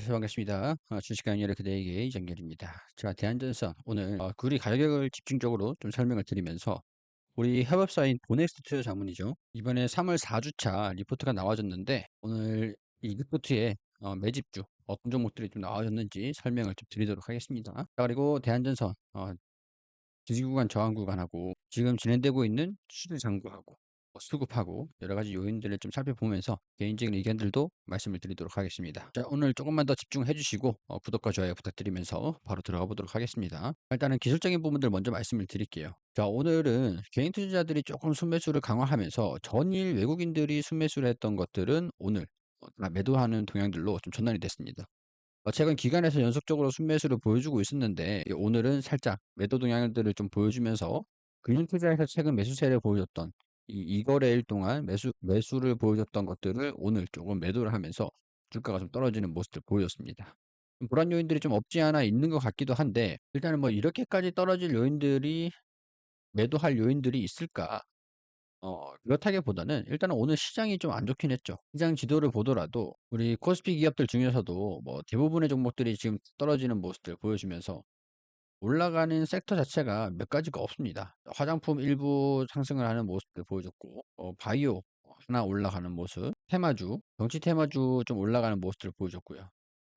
안녕하세요. 반갑습니다. 주식 강연의 그대에게 이정렬입니다. 자, 대한전선 오늘 우리 가격을 집중적으로 좀 설명을 드리면서 우리 협업사인 보넥스트 투자 자문이죠. 이번에 3월 4주차 리포트가 나와졌는데 오늘 이 리포트에 매집주 어떤 종목들이 좀 나와졌는지 설명을 좀 드리도록 하겠습니다. 자, 그리고 대한전선 지지 구간, 저항 구간하고 지금 진행되고 있는 추세 장구하고 수급하고 여러 가지 요인들을 좀 살펴보면서 개인적인 의견들도 말씀을 드리도록 하겠습니다. 자, 오늘 조금만 더 집중해 주시고 구독과 좋아요 부탁드리면서 바로 들어가 보도록 하겠습니다. 일단은 기술적인 부분들 먼저 말씀을 드릴게요. 자, 오늘은 개인 투자자들이 조금 순매수를 강화하면서 전일 외국인들이 순매수를 했던 것들은 오늘 다 매도하는 동향들로 좀 전환이 됐습니다. 최근 기간에서 연속적으로 순매수를 보여주고 있었는데 오늘은 살짝 매도 동향들을 좀 보여주면서 금융투자에서 최근 매수세를 보여줬던 이 거래일 동안 매수를 보여줬던 것들을 오늘 조금 매도를 하면서 주가가 좀 떨어지는 모습을 보여줬습니다. 불안 요인들이 좀 없지 않아 있는 것 같기도 한데 일단은 뭐 이렇게까지 떨어질 요인들이 매도할 요인들이 있을까? 그렇다기보다는 일단은 오늘 시장이 좀 안 좋긴 했죠. 시장 지도를 보더라도 우리 코스피 기업들 중에서도 뭐 대부분의 종목들이 지금 떨어지는 모습들 보여주면서 올라가는 섹터 자체가 몇 가지가 없습니다. 화장품 일부 상승을 하는 모습들 보여줬고 바이오 하나 올라가는 모습, 테마주, 정치 테마주 좀 올라가는 모습들을 보여줬고요.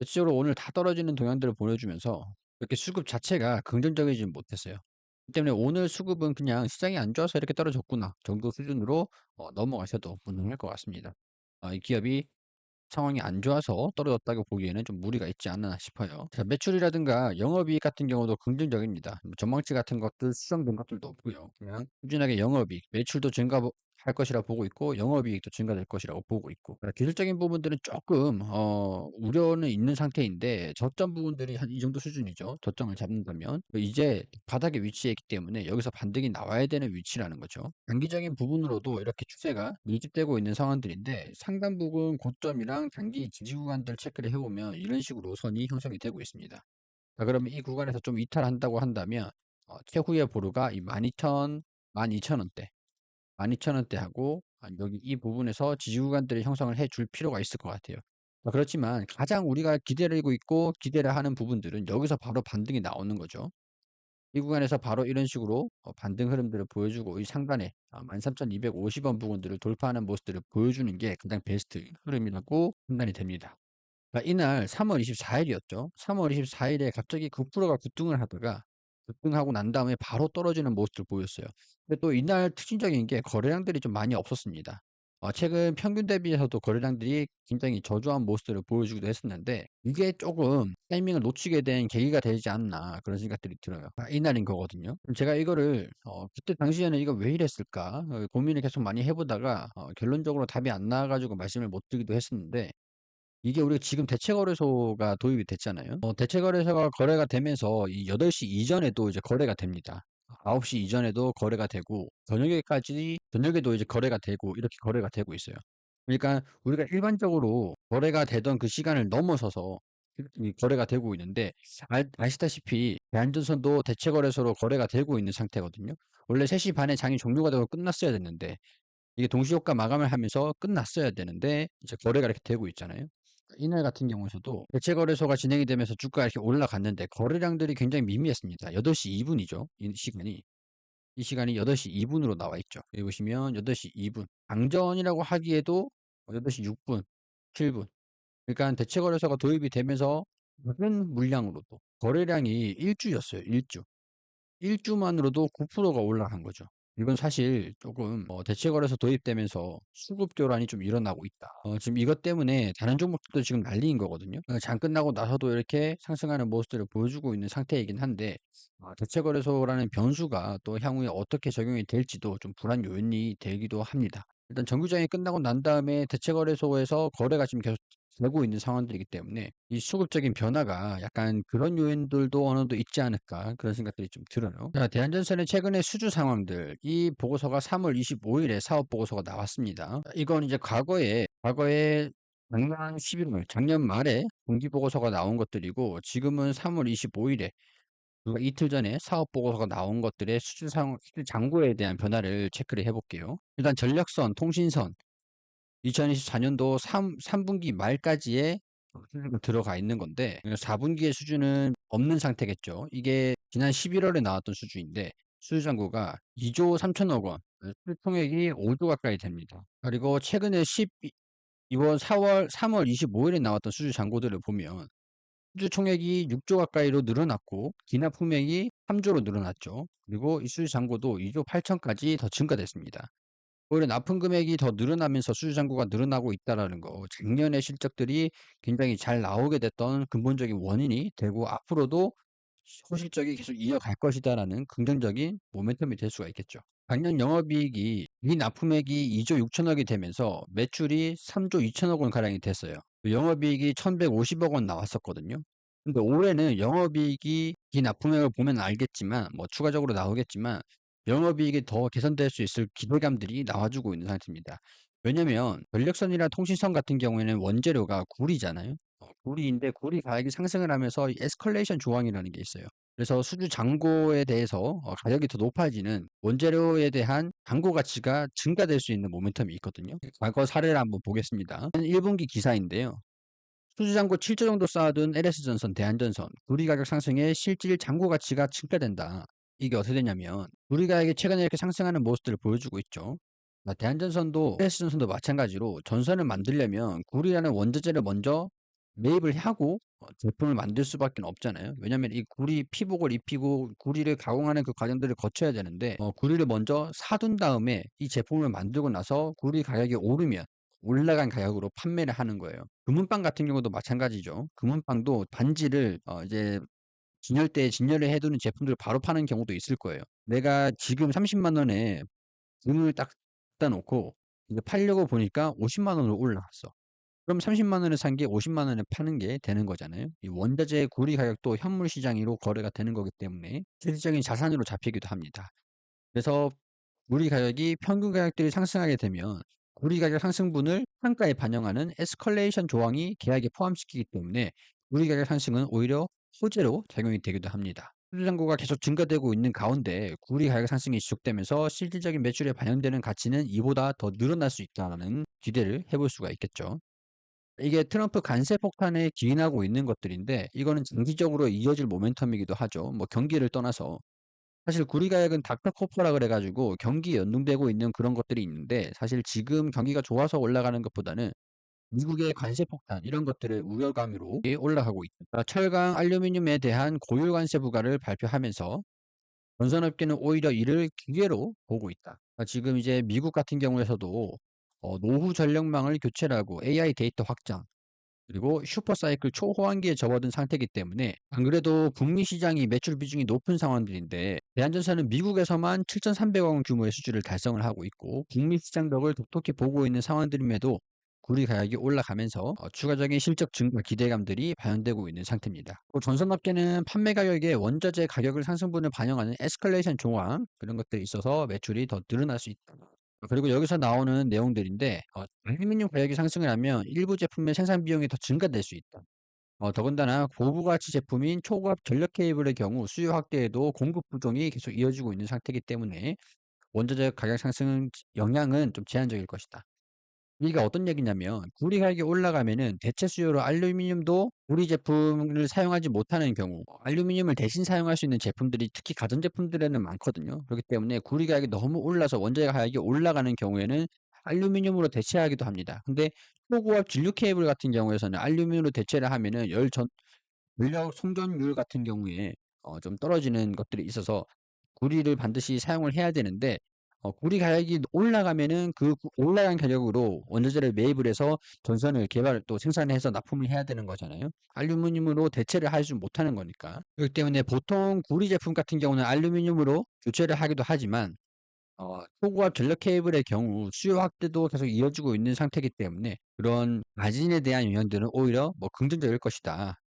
대체적으로 오늘 다 떨어지는 동향들을 보여주면서 이렇게 수급 자체가 긍정적이지 못했어요. 그 때문에 오늘 수급은 그냥 '시장이 안 좋아서 이렇게 떨어졌구나.' 정도 수준으로 넘어가셔도 무난할 것 같습니다. 이 기업이 상황이 안 좋아서 떨어졌다고 보기에는 좀 무리가 있지 않나 싶어요. 자, 매출이라든가 영업이익 같은 경우도 긍정적입니다. 뭐 전망치 같은 것들 수정된 것들도 없고요. 그냥 꾸준하게 영업이익, 매출도 할 것이라 보고 있고 영업이익도 증가될 것이라고 보고 있고 기술적인 부분들은 조금 우려는 있는 상태인데 저점 부분들이 한 이 정도 수준이죠. 저점을 잡는다면 이제 바닥에 위치했기 때문에 여기서 반등이 나와야 되는 위치라는 거죠. 단기적인 부분으로도 이렇게 추세가 밀집되고 있는 상황들인데 상단 부분 고점이랑 단기 지지 구간들 체크를 해보면 이런 식으로 선이 형성이 되고 있습니다. 자, 그러면 이 구간에서 좀 이탈한다고 한다면 최후의 보루가 이 12,000, 12,000원대 12,000원대하고 여기 이 부분에서 지지 구간들을 형성을 해줄 필요가 있을 것 같아요. 그렇지만 가장 우리가 기다리고 있고 기대를 하는 부분들은 여기서 바로 반등이 나오는 거죠. 이 구간에서 바로 이런 식으로 반등 흐름들을 보여주고 이 상단에 13,250원 부분들을 돌파하는 모습들을 보여주는 게 가장 베스트 흐름이라고 판단이 됩니다. 이날 3월 24일이었죠. 3월 24일에 갑자기 9%가 급등을 하다가 급등하고 난 다음에 바로 떨어지는 모습을 보였어요. 근데 또 이날 특징적인 게 거래량들이 좀 많이 없었습니다. 최근 평균 대비해서도 거래량들이 굉장히 저조한 모습들을 보여주기도 했었는데 이게 조금 타이밍을 놓치게 된 계기가 되지 않나 그런 생각들이 들어요. 이날인 거거든요. 제가 이거를 그때 당시에는 '이거 왜 이랬을까?' 고민을 계속 많이 해 보다가 결론적으로 답이 안 나와 가지고 말씀을 못 드리기도 했었는데 이게 우리가 지금 대체거래소가 도입이 됐잖아요. 대체거래소가 거래가 되면서 이 8시 이전에도 이제 거래가 됩니다. 9시 이전에도 거래가 되고 저녁에도 이제 거래가 되고 이렇게 거래가 되고 있어요. 그러니까 우리가 일반적으로 거래가 되던 그 시간을 넘어서서 이 거래가 되고 있는데 아시다시피 대한전선도 대체거래소로 거래가 되고 있는 상태거든요. 원래 3시 반에 장이 종료가 되고 끝났어야 됐는데 이게 동시효과 마감을 하면서 끝났어야 되는데 이제 거래가 이렇게 되고 있잖아요. 이날 같은 경우에서도 대체 거래소가 진행이 되면서 주가가 이렇게 올라갔는데 거래량들이 굉장히 미미했습니다. 8시 2분이죠. 이 시간이. 이 시간이 8시 2분으로 나와 있죠. 여기 보시면 8시 2분. 장전이라고 하기에도 8시 6분, 7분. 그러니까 대체 거래소가 도입이 되면서 작은 물량으로도 거래량이 1주였어요. 1주. 1주만으로도 9%가 올라간 거죠. 이건 사실 조금 대체거래소 도입되면서 수급 교란이 좀 일어나고 있다. 지금 이것 때문에 다른 종목들도 지금 난리인 거거든요. 장 끝나고 나서도 이렇게 상승하는 모습들을 보여주고 있는 상태이긴 한데 대체거래소라는 변수가 또 향후에 어떻게 적용이 될지도 좀 불안 요인이 되기도 합니다. 일단 정규장이 끝나고 난 다음에 대체거래소에서 거래가 지금 계속 되고 있는 상황들이기 때문에 이 수급적인 변화가 약간 그런 요인들도 어느 정도 있지 않을까 그런 생각들이 좀 들어요. 자, 대한전선의 최근의 수주 상황들 이 보고서가 3월 25일에 사업 보고서가 나왔습니다. 이건 이제 과거에 작년 11월 작년 말에 분기 보고서가 나온 것들이고 지금은 3월 25일에 이틀 전에 사업 보고서가 나온 것들의 수주 잔고에 대한 변화를 체크를 해볼게요. 일단 전력선, 통신선 2024년도 3분기 말까지의 들어가 있는 건데 4분기의 수주는 없는 상태겠죠. 이게 지난 11월에 나왔던 수주인데 수주 잔고가 2조 3천억 원, 수주총액이 5조 가까이 됩니다. 그리고 최근에 이번 3월 25일에 나왔던 수주 잔고들을 보면 수주 총액이 6조 가까이로 늘어났고 기납 품액이 3조로 늘어났죠. 그리고 이 수주 잔고도 2조 8천까지 더 증가됐습니다. 오히려 납품 금액이 더 늘어나면서 수주 잔고가 늘어나고 있다라는 거, 작년의 실적들이 굉장히 잘 나오게 됐던 근본적인 원인이 되고 앞으로도 호실적이 계속 이어갈 것이다라는 긍정적인 모멘텀이 될 수가 있겠죠. 작년 영업이익이 미납품액이 2조 6천억이 되면서 매출이 3조 2천억 원 가량이 됐어요. 영업이익이 1,150억 원 나왔었거든요. 근데 올해는 영업이익이 미납품액을 보면 알겠지만 뭐 추가적으로 나오겠지만 영업이익이 더 개선될 수 있을 기대감들이 나와주고 있는 상태입니다. 왜냐면 전력선이나 통신선 같은 경우에는 원재료가 구리잖아요. 구리인데 구리 가격이 상승을 하면서 이 에스컬레이션 조항이라는 게 있어요. 그래서 수주 잔고에 대해서 가격이 더 높아지는 원재료에 대한 잔고 가치가 증가될 수 있는 모멘텀이 있거든요. 과거 사례를 한번 보겠습니다. 1분기 기사인데요. 수주 잔고 7조 정도 쌓아둔 LS전선, 대한전선, 구리 가격 상승에 실질 잔고 가치가 증가된다. 이게 어떻게 되냐면 구리 가격이 최근에 이렇게 상승하는 모습들을 보여주고 있죠. 대한전선도 LS전선도 마찬가지로 전선을 만들려면 구리라는 원자재를 먼저 매입을 하고 제품을 만들 수밖에 없잖아요. 왜냐면 이 구리 피복을 입히고 구리를 가공하는 그 과정들을 거쳐야 되는데 구리를 먼저 사둔 다음에 이 제품을 만들고 나서 구리 가격이 오르면 올라간 가격으로 판매를 하는 거예요. 금은방 같은 경우도 마찬가지죠. 금은방도 반지를 이제 진열대에 진열을 해 두는 제품들을 바로 파는 경우도 있을 거예요. 내가 지금 30만 원에 금을 딱 갖다 놓고 이제 팔려고 보니까 50만 원으로 올라갔어. 그럼 30만 원에 산 게 50만 원에 파는 게 되는 거잖아요. 이 원자재 구리 가격도 현물 시장으로 거래가 되는 거기 때문에 실질적인 자산으로 잡히기도 합니다. 그래서 구리 가격이 평균 가격들이 상승하게 되면 구리 가격 상승분을 판가에 반영하는 에스컬레이션 조항이 계약에 포함시키기 때문에 구리 가격 상승은 오히려 호재로 작용이 되기도 합니다. 수주 잔고가 계속 증가되고 있는 가운데 구리 가격 상승이 지속되면서 실질적인 매출에 반영되는 가치는 이보다 더 늘어날 수 있다는 기대를 해볼 수가 있겠죠. 이게 트럼프 관세 폭탄에 기인하고 있는 것들인데 이거는 장기적으로 이어질 모멘텀이기도 하죠. 뭐 경기를 떠나서 사실 구리 가격은 닥터코프라 그래 가지고 경기에 연동되고 있는 그런 것들이 있는데 사실 지금 경기가 좋아서 올라가는 것보다는 미국의 관세 폭탄 이런 것들을 우려감으로 올라가고 있다. 철강, 알루미늄에 대한 고율 관세 부과를 발표하면서 전선업계는 오히려 이를 기회로 보고 있다. 지금 이제 미국 같은 경우에서도 노후 전력망을 교체를 하고 AI 데이터 확장 그리고 슈퍼사이클 초호황기에 접어든 상태이기 때문에 안 그래도 북미 시장이 매출 비중이 높은 상황들인데 대한전선은 미국에서만 7,300억 원 규모의 수주를 달성을 하고 있고 북미 시장 덕을 독특히 보고 있는 상황들임에도 구리 가격이 올라가면서 추가적인 실적 증가 기대감들이 반영되고 있는 상태입니다. 또 전선업계는 판매 가격에 원자재 가격을 상승분을 반영하는 에스컬레이션 조항 그런 것들이 있어서 매출이 더 늘어날 수 있다. 그리고 여기서 나오는 내용들인데 알루미늄 가격이 상승을 하면 일부 제품의 생산 비용이 더 증가될 수 있다. 더군다나 고부가치 제품인 초고압 전력 케이블의 경우 수요 확대에도 공급 부족이 계속 이어지고 있는 상태이기 때문에 원자재 가격 상승 영향은 좀 제한적일 것이다. 이게 어떤 얘기냐면 구리 가격이 올라가면은 대체 수요로 알루미늄도 구리 제품을 사용하지 못하는 경우 알루미늄을 대신 사용할 수 있는 제품들이 특히 가전제품들에는 많거든요. 그렇기 때문에 구리 가격이 너무 올라서 원자재 가격이 올라가는 경우에는 알루미늄으로 대체하기도 합니다. 근데 초고압 진류 케이블 같은 경우에서는 알루미늄으로 대체를 하면은 전력 송전율 같은 경우에 좀 떨어지는 것들이 있어서 구리를 반드시 사용을 해야 되는데 구리 가격이 올라가면은 올라간 가격으로 원자재를 매입을 해서 전선을 개발 또 생산해서 납품을 해야 되는 거잖아요. 알루미늄으로 대체를 하지 못하는 거니까. 그렇기 때문에 보통 구리 제품 같은 경우는 알루미늄으로 교체를 하기도 하지만 초고압 전력 케이블의 경우 수요 확대도 계속 이어지고 있는 상태이기 때문에 그런 마진에 대한 영향들은 오히려 뭐 긍정적일 것이다.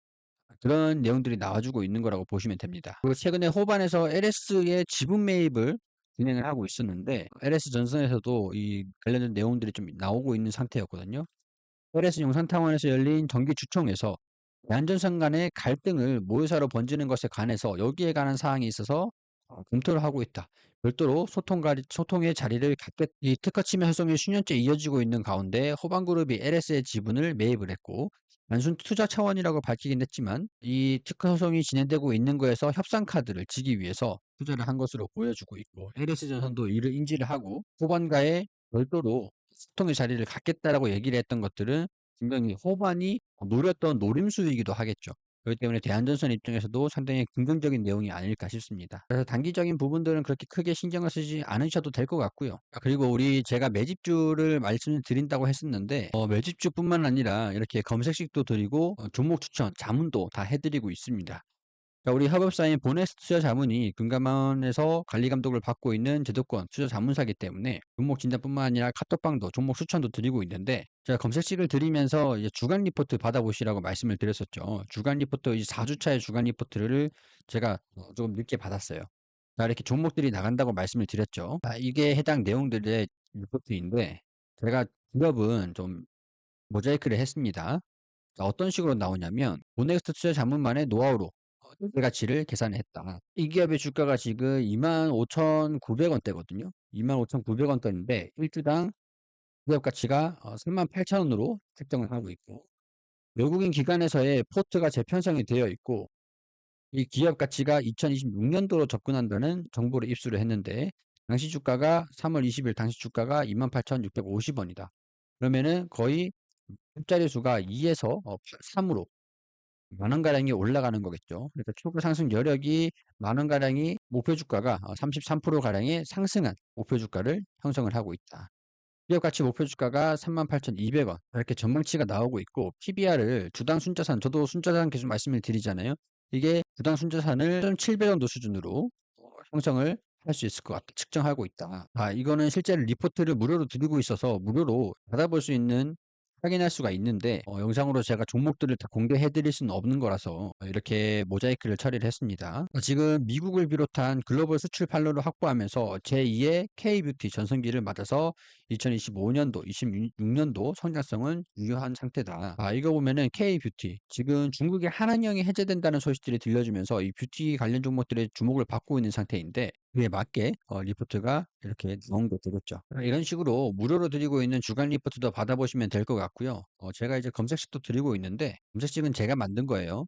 그런 내용들이 나와주고 있는 거라고 보시면 됩니다. 그리고 최근에 호반에서 LS의 지분 매입을 진행을 하고 있었는데 LS전선에서도 이 관련된 내용들이 좀 나오고 있는 상태였거든요. LS 용산타운에서 열린 정기 주총에서 대한전선 간의 갈등을 모의사로 번지는 것에 관해서 여기에 관한 사항이 있어서 검토를 하고 있다. 별도로 소통의 자리를 갖겠 이 특허 침해 소송이 수년째 이어지고 있는 가운데 호방그룹이 LS의 지분을 매입을 했고 단순 투자 차원이라고 밝히긴 했지만 이 특허 소송이 진행되고 있는 거에서 협상 카드를 지기 위해서 투자를 한 것으로 보여주고 있고 LS전선도 이를 인지를 하고 호반과의 별도로 소통의 자리를 갖겠다라고 얘기를 했던 것들은 분명히 호반이 노렸던 노림수이기도 하겠죠. 그렇기 때문에 대한전선 입장에서도 상당히 긍정적인 내용이 아닐까 싶습니다. 그래서 단기적인 부분들은 그렇게 크게 신경을 쓰지 않으셔도 될 것 같고요. 그리고 제가 매집주를 말씀을 드린다고 했었는데 매집주뿐만 아니라 이렇게 검색식도 드리고 종목 추천, 자문도 다 해드리고 있습니다. 자, 우리 협업사인 보네스 투자 자문이 금감원에서 관리 감독을 받고 있는 제도권 투자 자문사이기 때문에 종목 진단뿐만 아니라 카톡방도 종목 추천도 드리고 있는데 제가 검색식을 드리면서 이제 주간 리포트 받아보시라고 말씀을 드렸었죠. 주간 리포트 이제 4주차의 주간 리포트를 제가 조금 늦게 받았어요. 자, 이렇게 종목들이 나간다고 말씀을 드렸죠. 이게 해당 내용들의 리포트인데 제가 기업은 좀 모자이크를 했습니다. 자, 어떤 식으로 나오냐면 모넥스트 투자 자문만의 노하우로 가치를 계산을 했다. 이 기업의 주가가 지금 25,900원대거든요. 25,900원대인데 일주당 기업 가치가 38,000원으로 책정을 하고 있고 외국인 기관에서의 포트가 재편성이 되어 있고 이 기업 가치가 2026년도로 접근한다는 정보를 입수를 했는데 당시 주가가 3월 20일 당시 주가가 28,650원이다. 그러면은 거의 숫자리 수가 2에서 3으로 만 원가량이 올라가는 거겠죠. 그러니까 추가 상승 여력이 만 원가량이 목표 주가가 33%가량의 상승한 목표 주가를 형성을 하고 있다. 기업 가치 목표 주가가 38,200원. 이렇게 전망치가 나오고 있고 PBR을 주당 순자산, 저도 순자산 계속 말씀을 드리잖아요. 이게 주당 순자산을 700원도 수준으로 형성을 할 수 있을 것 같다. 측정하고 있다. 이거는 실제로 리포트를 무료로 드리고 있어서 무료로 받아볼 수 있는 확인할 수가 있는데 영상으로 제가 종목들을 다 공개해 드릴 수는 없는 거라서 이렇게 모자이크를 처리를 했습니다. 지금 미국을 비롯한 글로벌 수출 판로를 확보하면서 제2의 K뷰티 전성기를 맞아서 2025년도, 26년도 성장성은 유효한 상태다. 이거 보면은 K뷰티 지금 중국의 한한령이 해제된다는 소식들이 들려주면서 이 뷰티 관련 종목들의 주목을 받고 있는 상태인데 그에 맞게 리포트가 이렇게 나온 게 되겠죠. 이런 식으로 무료로 드리고 있는 주간 리포트도 받아보시면 될 것 같고요. 제가 이제 검색식도 드리고 있는데 검색식은 제가 만든 거예요.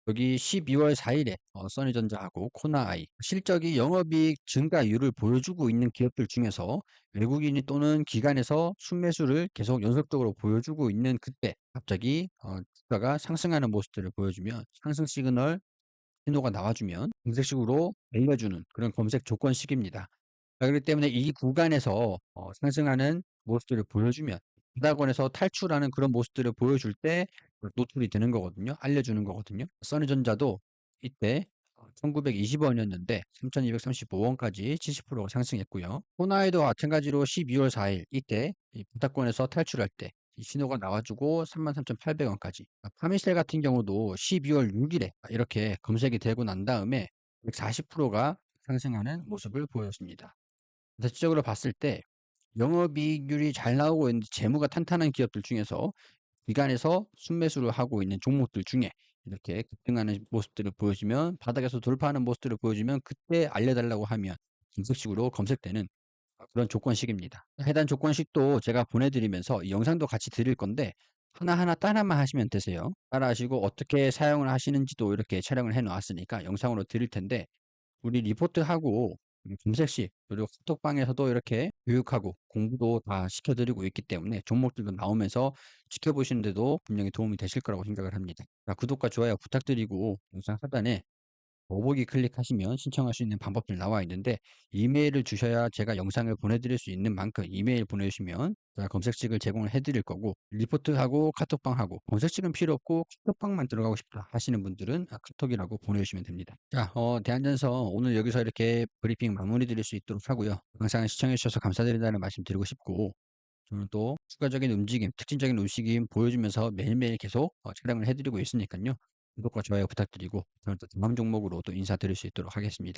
여기 12월 4일에 써니전자하고 코나아이 실적이 영업이익 증가율을 보여주고 있는 기업들 중에서 외국인이 또는 기관에서 순매수를 계속 연속적으로 보여주고 있는 그때 갑자기 주가가 상승하는 모습들을 보여주면 상승 시그널 신호가 나와주면 검색식으로 알려주는 그런 검색 조건식입니다. 그렇기 때문에 이 구간에서 상승하는 모습들을 보여주면 바닥권에서 탈출하는 그런 모습들을 보여줄 때 노출이 되는 거거든요. 알려주는 거거든요. 써니전자도 이때 1920원이었는데 3235원까지 70%가 상승했고요. 호나이도 마찬가지로 12월 4일 이때 이 바닥권에서 탈출할 때 이 신호가 나와주고 33,800원까지. 파미셀 같은 경우도 12월 6일에 이렇게 검색이 되고 난 다음에 140%가 상승하는 모습을 보였습니다. 대체적으로 봤을 때 영업이익률이 잘 나오고 있는 재무가 탄탄한 기업들 중에서 기관에서 순매수를 하고 있는 종목들 중에 이렇게 급등하는 모습들을 보여주면 바닥에서 돌파하는 모습들을 보여주면 그때 알려달라고 하면 검색식으로 검색되는 그런 조건식입니다. 해당 조건식도 제가 보내드리면서 이 영상도 같이 드릴 건데 하나하나 따라만 하시면 되세요. 따라하시고 어떻게 사용을 하시는지도 이렇게 촬영을 해 놓았으니까 영상으로 드릴 텐데 우리 리포트하고 검색식 그리고 카톡방에서도 이렇게 교육하고 공부도 다 시켜드리고 있기 때문에 종목들도 나오면서 지켜보시는 데도 분명히 도움이 되실 거라고 생각을 합니다. 자, 구독과 좋아요 부탁드리고 영상 하단에 더보기 클릭하시면 신청할 수 있는 방법들 나와 있는데 이메일을 주셔야 제가 영상을 보내드릴 수 있는 만큼 이메일 보내주시면 제가 검색식을 제공을 해드릴 거고 리포트하고 카톡방하고 검색식은 필요 없고 카톡방만 들어가고 싶다 하시는 분들은 카톡이라고 보내주시면 됩니다. 자, 대한전선 오늘 여기서 이렇게 브리핑 마무리 드릴 수 있도록 하고요. 영상을 시청해 주셔서 감사드린다는 말씀 드리고 싶고 저는 또 추가적인 움직임, 특징적인 움직임 보여주면서 매일매일 계속 촬영을 해드리고 있으니까요. 구독과 좋아요 부탁드리고 저는 또 다음 종목으로 또 인사드릴 수 있도록 하겠습니다.